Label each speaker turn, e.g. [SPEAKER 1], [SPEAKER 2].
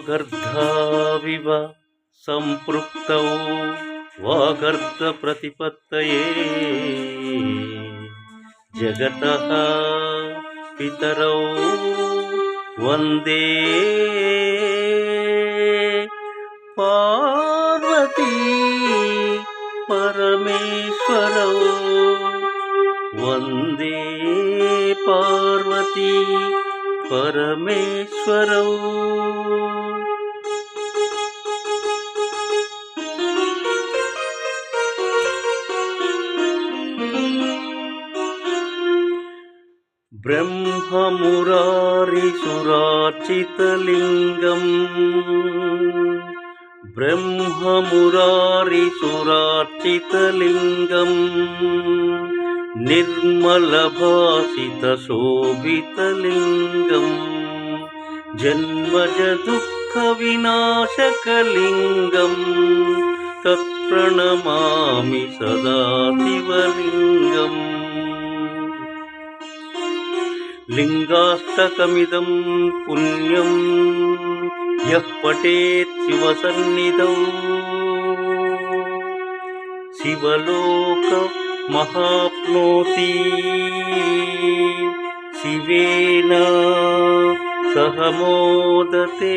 [SPEAKER 1] वागर्धाविव सम्पृक्तौ वागर्धप्रतिपत्तये जगतः पितरौ वन्दे पार्वती परमेश्वरौ वन्दे पार्वती परमेश्वरौ। ब्रह्ममुरारिसुरार्चितलिङ्गम् ब्रह्ममुरारिसुरार्चितलिङ्गम् निर्मलभासितशोभितलिङ्गम् जन्मजदुःखविनाशकलिङ्गम् तत्प्रणमामि सदा शिवलिङ्गम्। लिङ्गाष्टकमिदं पुण्यं यः पठेत् शिवसन्निधौ शिवलोकमहाप्नोति शिवेन सह मोदते।